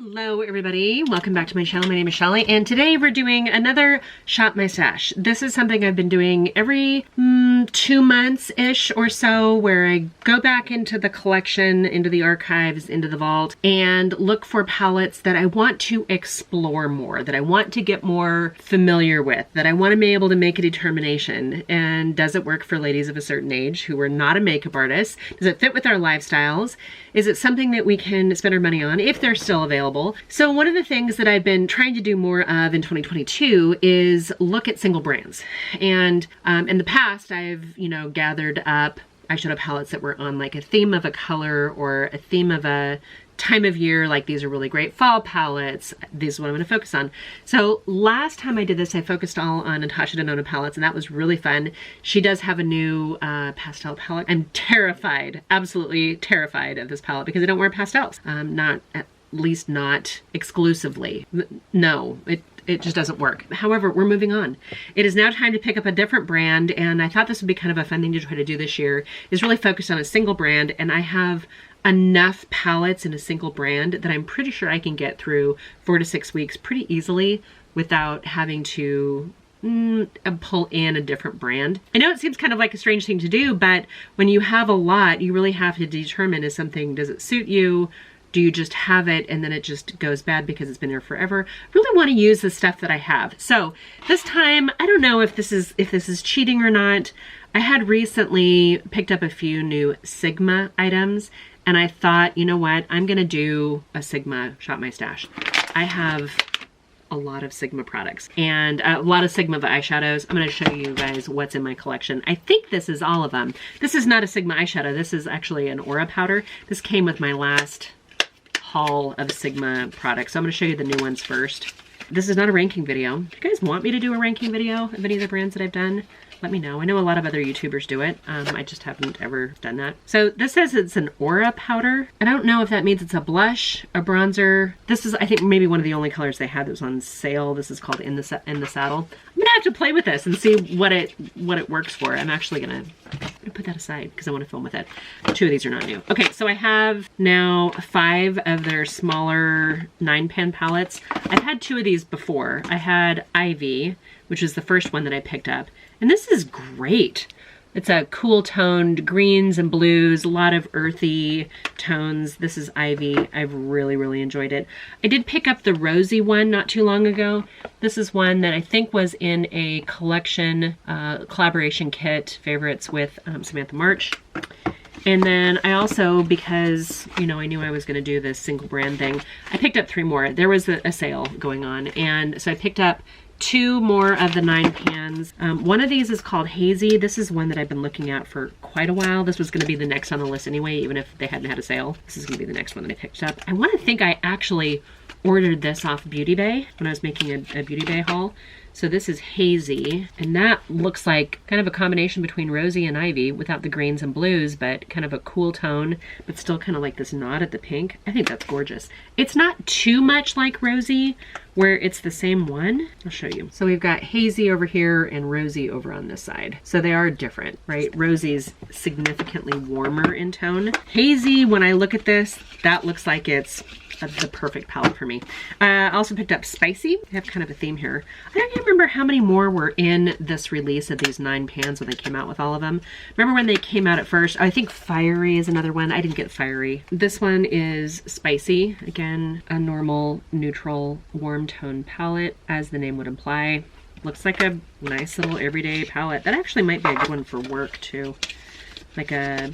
Hello everybody, welcome back to my channel. My name is Shelly and today we're doing another Shop My Stash. This is something I've been doing every 2 months-ish or so, where I go back into the collection, into the archives, into the vault, and look for palettes that I want to explore more, that I want to get more familiar with, that I want to be able to make a determination. And does it work for ladies of a certain age who are not a makeup artist? Does it fit with our lifestyles? Is it something that we can spend our money on if they're still available? So one of the things that I've been trying to do more of in 2022 is look at single brands. And in the past, I've, gathered up eyeshadow palettes that were on like a theme of a color or a theme of a time of year. Like, these are really great fall palettes. This is what I'm going to focus on. So last time I did this, I focused all on Natasha Denona palettes, and that was really fun. She does have a new pastel palette. I'm terrified, absolutely terrified of this palette because I don't wear pastels. Not, at least not exclusively. No, it just doesn't work. However, we're moving on. It is now time to pick up a different brand, and I thought this would be kind of a fun thing to try to do this year, is really focus on a single brand. And I have enough palettes in a single brand that I'm pretty sure I can get through 4 to 6 weeks pretty easily without having to pull in a different brand. I know it seems kind of like a strange thing to do, but when you have a lot, you really have to determine, is something, does it suit you? Do you just have it and then it just goes bad because it's been there forever? I really want to use the stuff that I have. So this time, I don't know if this is cheating or not. I had recently picked up a few new Sigma items, and I thought, you know what? I'm gonna do a Sigma Shop My Stash. I have a lot of Sigma products and a lot of Sigma eyeshadows. I'm gonna show you guys what's in my collection. I think this is all of them. This is not a Sigma eyeshadow. This is actually an Aura powder. This came with my last haul of Sigma products. So I'm going to show you the new ones first. This is not a ranking video. Do you guys want me to do a ranking video of any of the brands that I've done? Let me know. I know a lot of other YouTubers do it. I just haven't ever done that. So this says it's an Aura powder. I don't know if that means it's a blush, a bronzer. This is, I think, maybe one of the only colors they had that was on sale. This is called In the Saddle. I'm gonna have to play with this and see what it works for. I'm actually gonna put that aside because I want to film with it. 2 of these are not new. Okay, so I have now 5 of their smaller 9-pan palettes. I've had 2 of these before. I had Ivy, which is the first one that I picked up. And this is great. It's a cool toned greens and blues, a lot of earthy tones. This is Ivy. I've really, really enjoyed it. I did pick up the rosy one not too long ago. This is one that I think was in a collection, collaboration kit favorites with Samantha March. And then I also, because, I knew I was going to do this single brand thing, I picked up 3 more. There was a sale going on. And so I picked up 2 more of the 9 pans. One of these is called Hazy. This is one that I've been looking at for quite a while. This was going to be the next on the list anyway, even if they hadn't had a sale. This is going to be the next one that I picked up. I want to think I actually ordered this off Beauty Bay when I was making a Beauty Bay haul. So this is Hazy, and that looks like kind of a combination between Rosy and Ivy without the greens and blues, but kind of a cool tone, but still kind of like this nod at the pink. I think that's gorgeous. It's not too much like Rosy, where it's the same one. I'll show you. So we've got Hazy over here and Rosy over on this side. So they are different, right? Rosy's significantly warmer in tone. Hazy, when I look at this, that looks like it's the perfect palette for me. I also picked up Spicy. I have kind of a theme here. I don't even remember how many more were in this release of these 9 pans when they came out with all of them. Remember when they came out at first? I think Fiery is another one. I didn't get Fiery. This one is Spicy. Again, a normal, neutral, warm tone palette, as the name would imply. Looks like a nice little everyday palette. That actually might be a good one for work too. Like a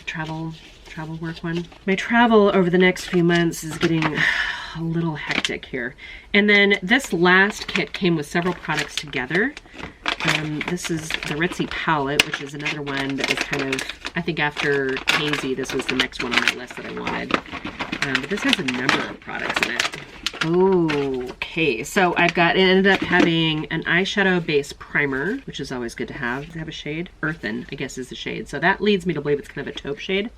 travel work one. My travel over the next few months is getting a little hectic here. And then this last kit came with several products together. This is the Ritzy palette, which is another one that was kind of, I think after Hazy, this was the next one on my list that I wanted. But this has a number of products in it. Okay, so it ended up having an eyeshadow base primer, which is always good to have. Does it have a shade? Earthen, I guess, is the shade. So that leads me to believe it's kind of a taupe shade.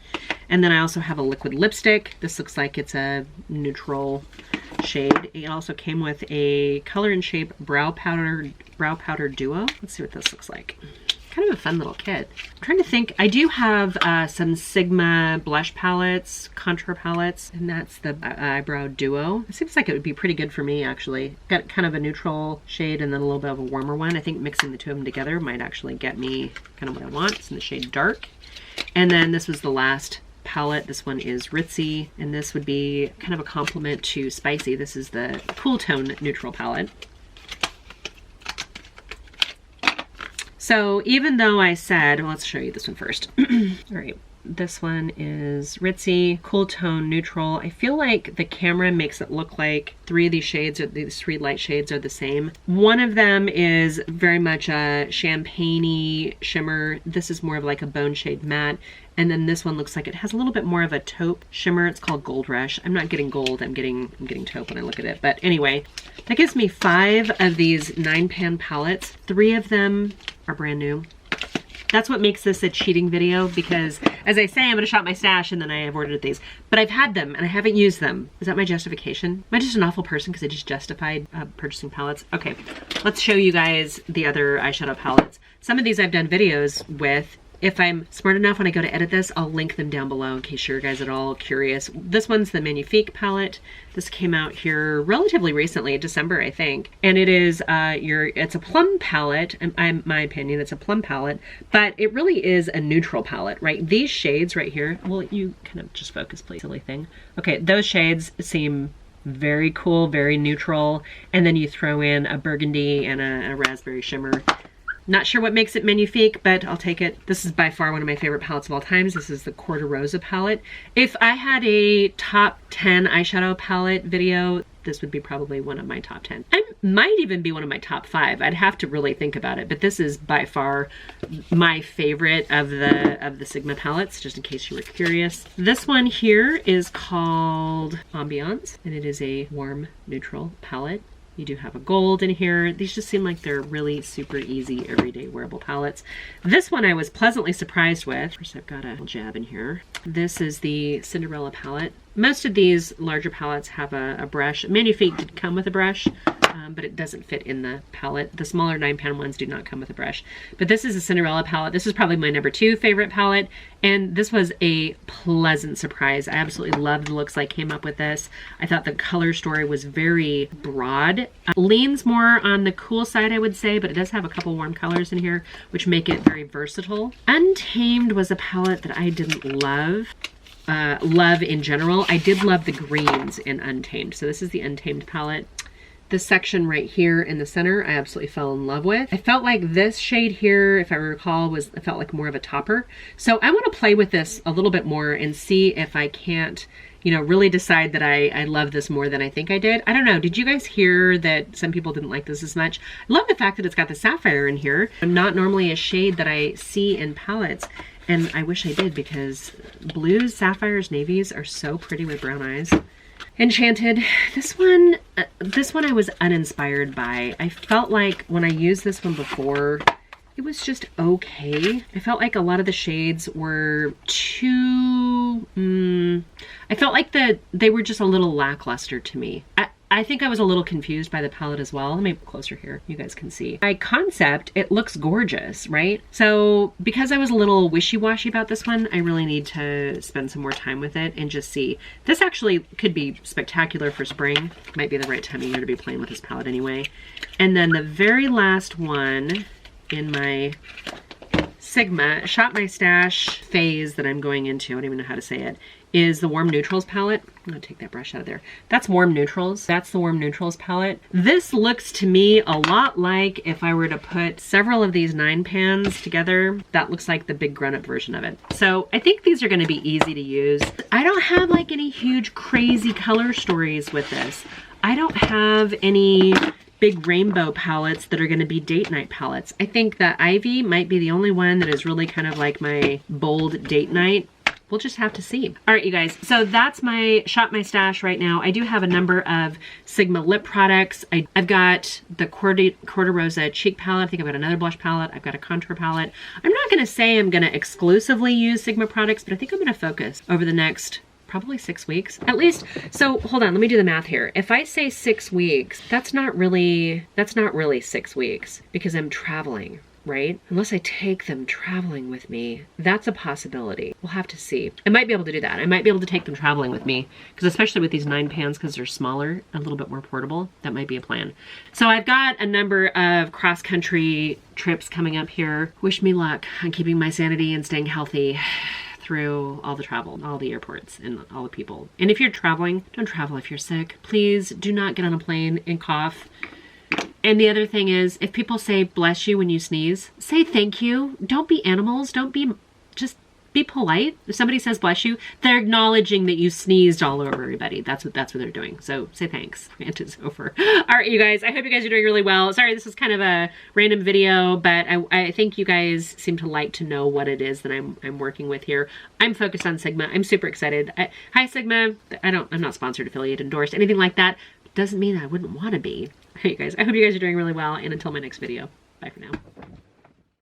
And then I also have a liquid lipstick. This looks like it's a neutral shade. It also came with a Color and Shape brow powder duo. Let's see what this looks like. kind of a fun little kit. I'm trying to think. I do have some Sigma blush palettes, contour palettes, and that's the Eyebrow Duo. It seems like it would be pretty good for me, actually. Got kind of a neutral shade and then a little bit of a warmer one. I think mixing the two of them together might actually get me kind of what I want. It's in the shade Dark. And then this was the last palette. This one is Ritzy, and this would be kind of a complement to Spicy. This is the Cool Tone Neutral palette. So even though I said, well, let's show you this one first. All right, this one is Ritzy, Cool Tone Neutral. I feel like the camera makes it look like three of these shades, or these three light shades, are the same. One of them is very much a champagne-y shimmer. This is more of like a bone shade matte. And then this one looks like it has a little bit more of a taupe shimmer. It's called Gold Rush. I'm not getting gold, I'm getting taupe when I look at it. But anyway, that gives me 5 of these 9-pan palettes. 3 of them are brand new. That's what makes this a cheating video, because as I say, I'm gonna shop my stash and then I have ordered these. But I've had them and I haven't used them. Is that my justification? Am I just an awful person because I just justified purchasing palettes? Okay, let's show you guys the other eyeshadow palettes. Some of these I've done videos with. If I'm smart enough when I go to edit this, I'll link them down below in case you guys are at all curious. This one's the Magnifique palette. This came out here relatively recently, December, I think. And it is it's a plum palette. In my opinion, it's a plum palette, but it really is a neutral palette, right? These shades right here, well, you kind of just focus, please, silly thing. Okay, those shades seem very cool, very neutral. And then you throw in a burgundy and a raspberry shimmer. Not sure what makes it Magnifique, but I'll take it. This is by far one of my favorite palettes of all times. This is the Corte Rosa palette. If I had a top 10 eyeshadow palette video, this would be probably one of my top 10. I might even be one of my top 5. I'd have to really think about it, but this is by far my favorite of the Sigma palettes, just in case you were curious. This one here is called Ambiance, and it is a warm neutral palette. You do have a gold in here. These just seem like they're really super easy, everyday wearable palettes. This one I was pleasantly surprised with. First, I've got a little jab in here. This is the Cinderella palette. Most of these larger palettes have a brush. Magnifique did come with a brush, but it doesn't fit in the palette. The smaller 9-pan ones do not come with a brush. But this is a Cinderella palette. This is probably my number 2 favorite palette, and this was a pleasant surprise. I absolutely loved the looks I came up with this. I thought the color story was very broad. Leans more on the cool side, I would say, but it does have a couple warm colors in here, which make it very versatile. Untamed was a palette that I didn't love in general. I did love the greens in Untamed. So this is the Untamed palette. This section right here in the center, I absolutely fell in love with. I felt like this shade here, if I recall, it felt like more of a topper. So I want to play with this a little bit more and see if I can't, you know, really decide that I love this more than I think I did. I don't know. Did you guys hear that some people didn't like this as much? I love the fact that it's got the sapphire in here. Not normally a shade that I see in palettes. And I wish I did, because blues, sapphires, navies are so pretty with brown eyes. Enchanted. This one I was uninspired by. I felt like when I used this one before, it was just okay. I felt like a lot of the shades were too, I felt like they were just a little lackluster to me. I think I was a little confused by the palette as well. Let me put closer here, you guys can see. By concept, it looks gorgeous, right? So because I was a little wishy-washy about this one, I really need to spend some more time with it and just see. This actually could be spectacular for spring. Might be the right time of year to be playing with this palette anyway. And then the very last one in my Sigma Shop My Stash phase that I'm going into, I don't even know how to say it, is the Warm Neutrals palette. I'm gonna take that brush out of there. That's Warm Neutrals. That's the Warm Neutrals palette. This looks to me a lot like if I were to put several of these 9-pans together, that looks like the big grown-up version of it. So I think these are gonna be easy to use. I don't have like any huge crazy color stories with this. I don't have any big rainbow palettes that are going to be date night palettes. I think that Ivy might be the only one that is really kind of like my bold date night. We'll just have to see. All right, you guys, so that's my Shop My Stash right now. I do have a number of Sigma lip products. I've got the Corte Rosa cheek palette. I think I've got another blush palette. I've got a contour palette. I'm not gonna say I'm gonna exclusively use Sigma products, but I think I'm gonna focus over the next probably 6 weeks at least. So hold on, let me do the math here. If I say 6 weeks, that's not really 6 weeks because I'm traveling, right? Unless I take them traveling with me. That's a possibility. We'll have to see. I might be able to do that. I might be able to take them traveling with me, because especially with these 9 pans, because they're smaller, a little bit more portable, that might be a plan. So I've got a number of cross-country trips coming up here. Wish me luck on keeping my sanity and staying healthy through all the travel, all the airports, and all the people. And if you're traveling, don't travel if you're sick. Please do not get on a plane and cough. And the other thing is, if people say bless you when you sneeze, say thank you. Don't be animals. Don't be, just be polite. If somebody says bless you, they're acknowledging that you sneezed all over everybody. That's what they're doing. So say thanks. Rant is over. All right, you guys, I hope you guys are doing really well. Sorry, this is kind of a random video, but I think you guys seem to like to know what it is that I'm working with here. I'm focused on Sigma. I'm super excited. Hi, Sigma. I'm not sponsored, affiliate, endorsed, anything like that. Doesn't mean I wouldn't want to be. All right, you guys, I hope you guys are doing really well, and until my next video, bye for now.